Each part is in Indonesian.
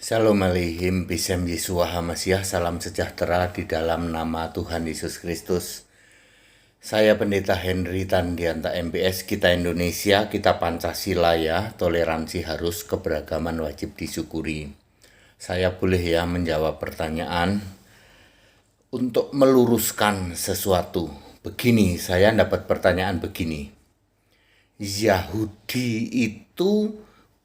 Shalom Aleihim, Bisem Yeshua HaMashiach, salam sejahtera di dalam nama Tuhan Yesus Kristus. Saya Pendeta Henry Tandianta MPS, kita Indonesia, kita Pancasila ya, toleransi harus, keberagaman wajib disyukuri. Saya boleh ya menjawab pertanyaan untuk meluruskan sesuatu. Begini, saya dapat pertanyaan begini. Yahudi itu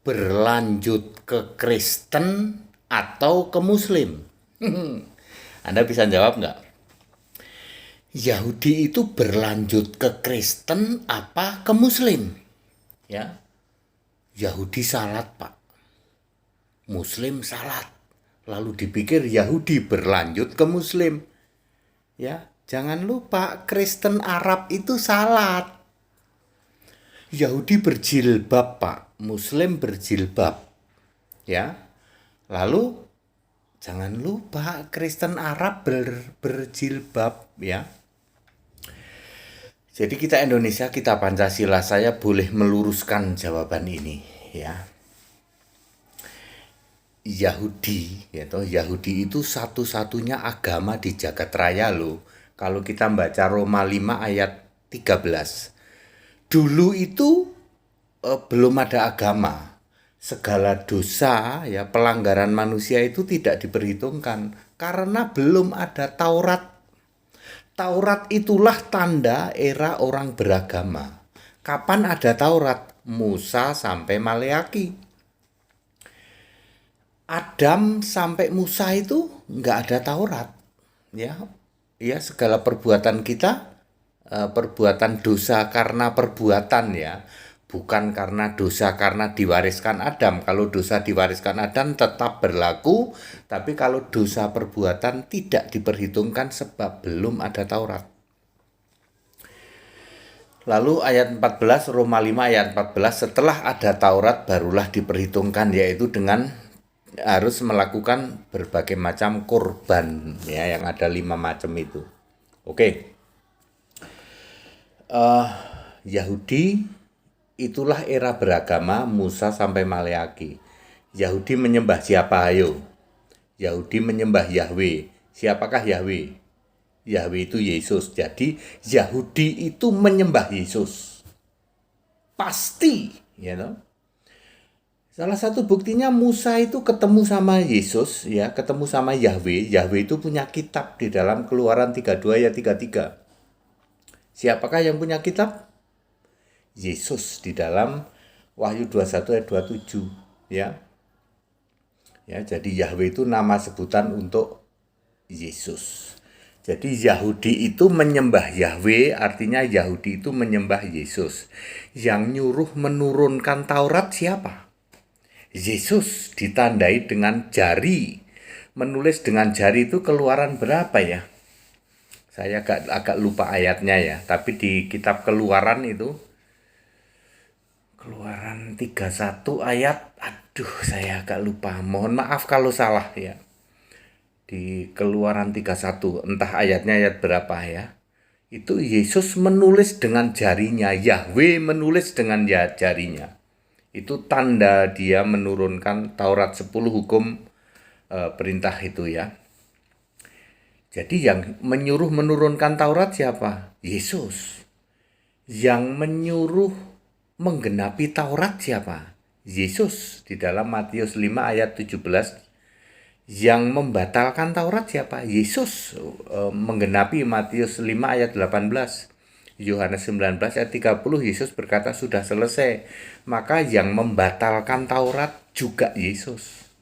berlanjut ke Kristen atau ke Muslim? Anda bisa jawab nggak? Yahudi itu berlanjut ke Kristen apa ke Muslim? Ya, Yahudi salat Pak, Muslim salat. Lalu dipikir Yahudi berlanjut ke Muslim. Ya, jangan lupa Kristen Arab itu salat. Yahudi berjilbab Pak, Muslim berjilbab. Ya. Lalu jangan lupa Kristen Arab berjilbab ya. Jadi kita Indonesia, kita Pancasila, saya boleh meluruskan jawaban ini ya. Yahudi itu satu-satunya agama di jagat raya loh. Kalau kita baca Roma 5 ayat 13. Dulu itu belum ada agama. Segala dosa ya, pelanggaran manusia itu tidak diperhitungkan karena belum ada Taurat. Taurat itulah tanda era orang beragama. Kapan ada Taurat? Musa sampai Maleaki. Adam sampai Musa itu nggak ada Taurat. Ya, segala perbuatan kita, perbuatan dosa karena perbuatan ya, bukan karena dosa karena diwariskan Adam. Kalau dosa diwariskan Adam tetap berlaku, tapi kalau dosa perbuatan tidak diperhitungkan sebab belum ada Taurat. Lalu ayat 14, Roma 5 ayat 14, setelah ada Taurat barulah diperhitungkan, yaitu dengan harus melakukan berbagai macam kurban ya, yang ada 5 macam itu. Oke. Yahudi itulah era beragama Musa sampai Maleaki. Yahudi menyembah siapa? Ayo. Yahudi menyembah Yahweh. Siapakah Yahweh? Yahweh itu Yesus. Jadi Yahudi itu menyembah Yesus. Pasti, you know? Salah satu buktinya Musa itu ketemu sama Yesus, ya, ketemu sama Yahweh. Yahweh itu punya kitab di dalam Keluaran 32 ayat 33. Siapakah yang punya kitab? Yesus di dalam Wahyu 21 ayat 27, ya. Ya, jadi Yahweh itu nama sebutan untuk Yesus. Jadi Yahudi itu menyembah Yahweh, artinya Yahudi itu menyembah Yesus. Yang nyuruh menurunkan Taurat siapa? Yesus, ditandai dengan jari. Menulis dengan jari itu Keluaran berapa ya? Saya agak lupa ayatnya ya, tapi di kitab Keluaran itu, Keluaran 31 ayat, saya agak lupa, mohon maaf kalau salah ya. Di Keluaran 31, entah ayatnya ayat berapa ya. Itu Yesus menulis dengan jarinya, Yahweh menulis dengan jarinya. Itu tanda dia menurunkan Taurat 10 hukum perintah itu ya. Jadi yang menyuruh menurunkan Taurat siapa? Yesus. Yang menyuruh menggenapi Taurat siapa? Yesus. Di dalam Matius 5 ayat 17. Yang membatalkan Taurat siapa? Yesus. Menggenapi Matius 5 ayat 18. Yohanes 19 ayat 30, Yesus berkata sudah selesai. Maka yang membatalkan Taurat juga Yesus.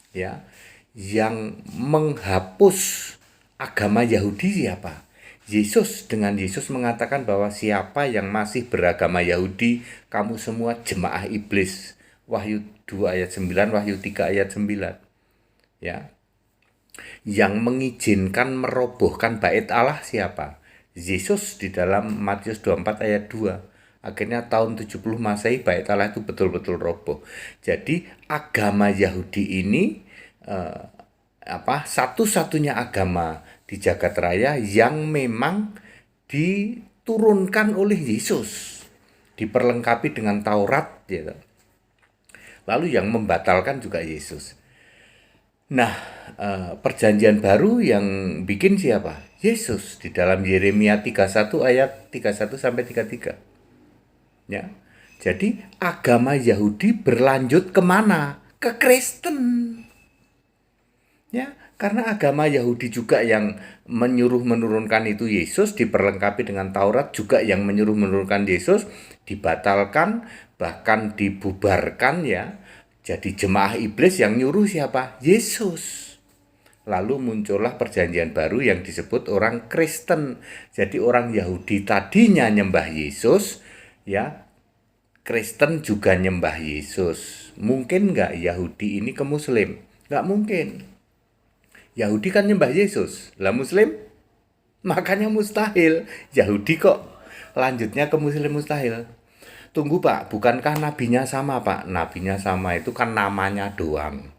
Ya. Yang menghapus agama Yahudi siapa? Yesus. Dengan Yesus mengatakan bahwa siapa yang masih beragama Yahudi, kamu semua jemaah iblis. Wahyu 2 ayat 9, Wahyu 3 ayat 9. Ya. Yang mengizinkan merobohkan bait Allah siapa? Yesus di dalam Matius 24 ayat 2. Akhirnya tahun 70 Masehi bait Allah itu betul-betul roboh. Jadi agama Yahudi ini satu-satunya agama di jagat raya yang memang diturunkan oleh Yesus, diperlengkapi dengan Taurat gitu. Lalu yang membatalkan juga Yesus. Nah, perjanjian baru yang bikin siapa? Yesus di dalam Yeremia 31 ayat 31 sampai 33. Ya. Jadi agama Yahudi berlanjut kemana? Ke Kristen. Ya, karena agama Yahudi juga yang menyuruh menurunkan itu Yesus, diperlengkapi dengan Taurat juga yang menyuruh menurunkan Yesus, dibatalkan, bahkan dibubarkan ya. Jadi jemaah iblis yang nyuruh siapa? Yesus. Lalu muncullah perjanjian baru yang disebut orang Kristen. Jadi orang Yahudi tadinya nyembah Yesus, ya Kristen juga nyembah Yesus. Mungkin nggak Yahudi ini ke Muslim? Nggak mungkin. Yahudi kan nyembah Yesus. Lah Muslim? Makanya mustahil. Yahudi kok lanjutnya ke Muslim mustahil. Tunggu Pak, bukankah nabinya sama Pak? Nabinya sama itu kan namanya doang.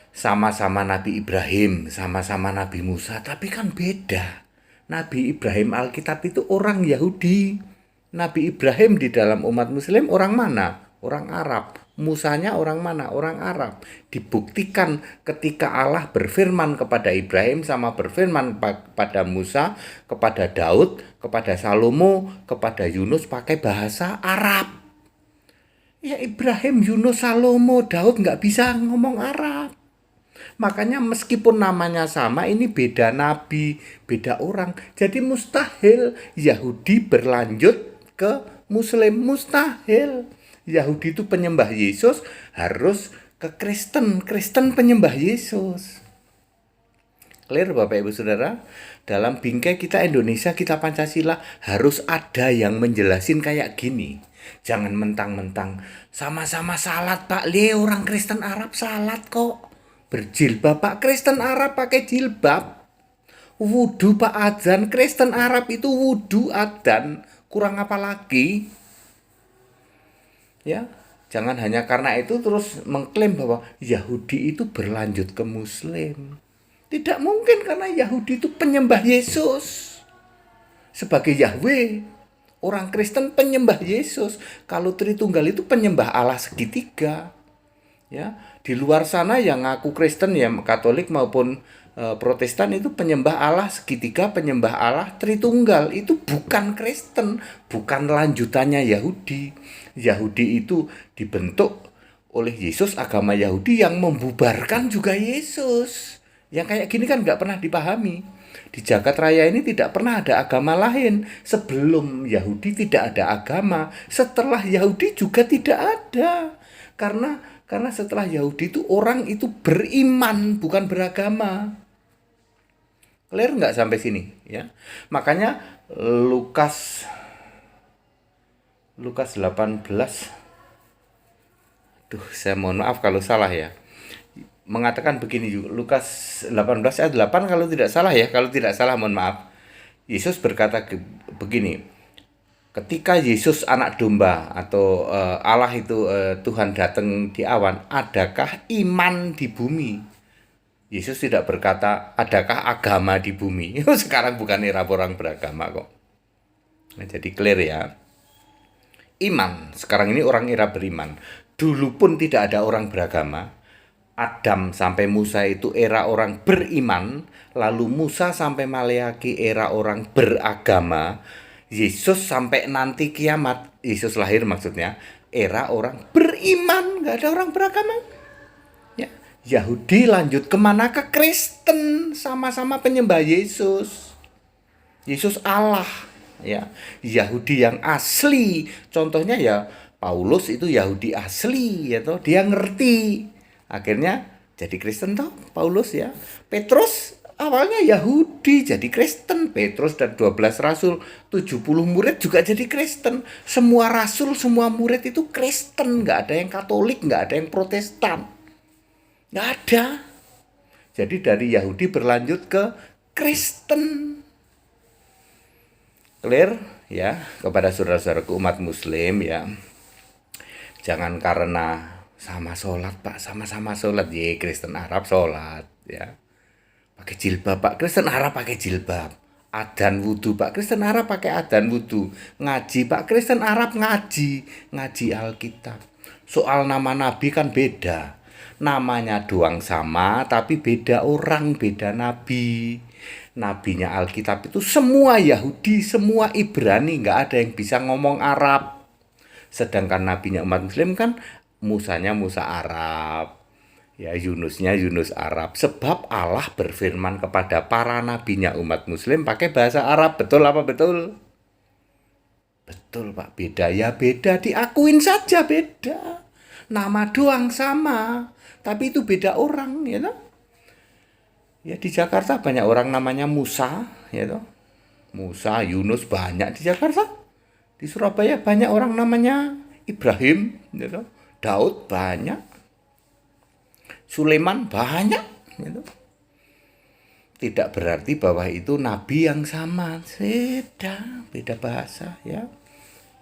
Sama-sama Nabi Ibrahim, sama-sama Nabi Musa, tapi kan beda. Nabi Ibrahim Alkitab itu orang Yahudi. Nabi Ibrahim di dalam umat Muslim orang mana? Orang Arab. Musanya orang mana? Orang Arab. Dibuktikan ketika Allah berfirman kepada Ibrahim sama berfirman kepada Musa, kepada Daud, kepada Salomo, kepada Yunus pakai bahasa Arab. Ya Ibrahim, Yunus, Salomo, Daud nggak bisa ngomong Arab. Makanya meskipun namanya sama, ini beda nabi, beda orang. Jadi mustahil Yahudi berlanjut ke Muslim, mustahil. Yahudi itu penyembah Yesus, harus ke Kristen, Kristen penyembah Yesus. Clear Bapak Ibu Saudara? Dalam bingkai kita Indonesia, kita Pancasila harus ada yang menjelasin kayak gini. Jangan mentang-mentang sama-sama salat Pak, orang Kristen Arab salat kok. Berjilbab Pak, Kristen Arab pakai jilbab. Wudu Pak adzan, Kristen Arab itu wudu adzan. Kurang apa lagi? Ya, jangan hanya karena itu terus mengklaim bahwa Yahudi itu berlanjut ke Muslim. Tidak mungkin karena Yahudi itu penyembah Yesus. Sebagai Yahweh, orang Kristen penyembah Yesus. Kalau Tritunggal itu penyembah Allah segitiga. Ya, di luar sana yang ngaku Kristen ya Katolik maupun Protestan itu penyembah Allah segitiga, penyembah Allah Tritunggal. Itu bukan Kristen, bukan lanjutannya Yahudi. Yahudi itu dibentuk oleh Yesus, agama Yahudi yang membubarkan juga Yesus. Yang kayak gini kan nggak pernah dipahami. Di jagat raya ini tidak pernah ada agama lain. Sebelum Yahudi tidak ada agama. Setelah Yahudi juga tidak ada. Karena setelah Yahudi itu orang itu beriman bukan beragama. Clear nggak sampai sini ya? Makanya Lukas 18. Saya mohon maaf kalau salah ya. Mengatakan begini juga, Lukas 18 ayat 8 kalau tidak salah ya, kalau tidak salah mohon maaf. Yesus berkata begini, ketika Yesus anak domba atau Allah itu Tuhan datang di awan, adakah iman di bumi? Yesus tidak berkata, adakah agama di bumi? Sekarang bukan era orang beragama kok. Nah, jadi clear ya. Iman, sekarang ini orang era beriman. Dulu pun tidak ada orang beragama. Adam sampai Musa itu era orang beriman, lalu Musa sampai Maleaki era orang beragama, Yesus sampai nanti kiamat, Yesus lahir maksudnya, era orang beriman, nggak ada orang beragama. Ya, Yahudi lanjut kemana? Ke Kristen, sama-sama penyembah Yesus. Yesus Allah, ya. Yahudi yang asli, contohnya ya Paulus itu Yahudi asli, ya toh, dia ngerti. Akhirnya jadi Kristen toh Paulus ya. Petrus awalnya Yahudi jadi Kristen. Petrus dan 12 rasul, 70 murid juga jadi Kristen. Semua rasul, semua murid itu Kristen. Nggak ada yang Katolik, nggak ada yang Protestan. Nggak ada. Jadi dari Yahudi berlanjut ke Kristen. Clear ya kepada saudara-saudaraku umat Muslim ya. Jangan karena sama sholat Pak, sama-sama sholat ya, Kristen Arab sholat ya, pakai jilbab Pak, Kristen Arab pakai jilbab, adzan wudu Pak, Kristen Arab pakai adzan wudu, ngaji Pak, Kristen Arab ngaji Alkitab. Soal nama nabi kan beda. Namanya doang sama, tapi beda orang, beda nabi. Nabinya Alkitab itu semua Yahudi, semua Ibrani, nggak ada yang bisa ngomong Arab. Sedangkan nabinya umat Muslim kan Musanya Musa Arab, ya Yunusnya Yunus Arab. Sebab Allah berfirman kepada para nabinya umat Muslim pakai bahasa Arab. Betul apa betul? Betul Pak, beda ya beda, diakuin saja beda. Nama doang sama, tapi itu beda orang, ya toh. Ya di Jakarta banyak orang namanya Musa, ya toh. Musa, Yunus banyak di Jakarta. Di Surabaya banyak orang namanya Ibrahim, ya toh. Daud banyak, Sulaiman banyak, ya toh. Tidak berarti bahwa itu nabi yang sama, beda, beda bahasa, ya.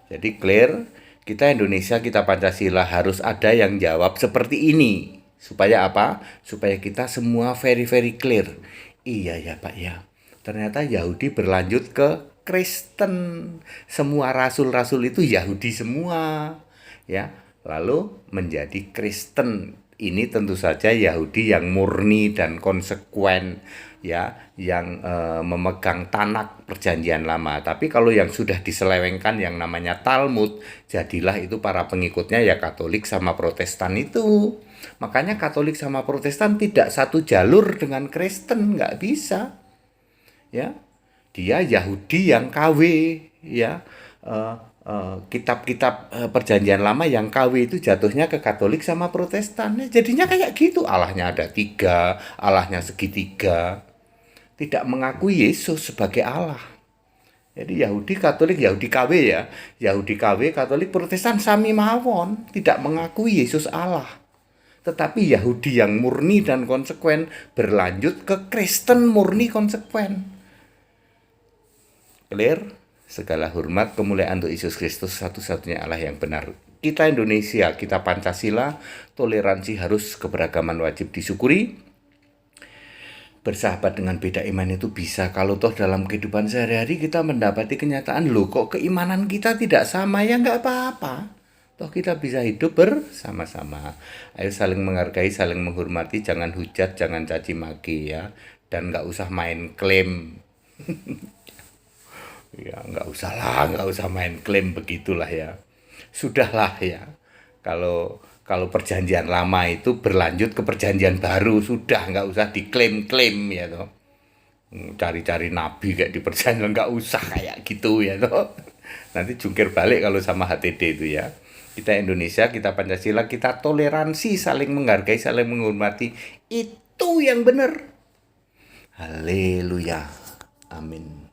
Jadi clear, kita Indonesia, kita Pancasila harus ada yang jawab seperti ini. Supaya apa? Supaya kita semua very clear. Iya ya Pak ya. Ternyata Yahudi berlanjut ke Kristen. Semua rasul-rasul itu Yahudi semua. Ya, lalu menjadi Kristen. Ini tentu saja Yahudi yang murni dan konsekuen, ya, yang memegang Tanak perjanjian lama. Tapi kalau yang sudah diselewengkan yang namanya Talmud, jadilah itu para pengikutnya ya Katolik sama Protestan itu. Makanya Katolik sama Protestan tidak satu jalur dengan Kristen, nggak bisa. Ya, dia Yahudi yang KW, ya. Kitab-kitab perjanjian lama yang KW itu jatuhnya ke Katolik sama Protestan. Jadinya kayak gitu. Allahnya ada 3, Allahnya segitiga. Tidak mengakui Yesus sebagai Allah. Jadi Yahudi Katolik, Yahudi KW ya. Yahudi KW, Katolik, Protestan sami mawon. Tidak mengakui Yesus Allah. Tetapi Yahudi yang murni dan konsekuen berlanjut ke Kristen murni konsekuen. Clear? Segala hormat kemuliaan untuk Yesus Kristus, satu-satunya Allah yang benar. Kita Indonesia, kita Pancasila, toleransi harus, keberagaman wajib disyukuri. Bersahabat dengan beda iman itu bisa. Kalau toh dalam kehidupan sehari-hari kita mendapati kenyataan, loh kok keimanan kita tidak sama, ya nggak apa-apa. Toh kita bisa hidup bersama-sama. Ayo saling menghargai, saling menghormati, jangan hujat, jangan caci maki ya. Dan nggak usah main klaim. Ya nggak usah main klaim begitulah ya. Sudahlah ya. Kalau perjanjian lama itu berlanjut ke perjanjian baru, sudah nggak usah diklaim-klaim ya toh. Cari-cari nabi kayak di perjanjian, nggak usah kayak gitu ya toh. Nanti jungkir balik kalau sama HTD itu ya. Kita Indonesia, kita Pancasila, kita toleransi, saling menghargai, saling menghormati. Itu yang benar. Haleluya. Amin.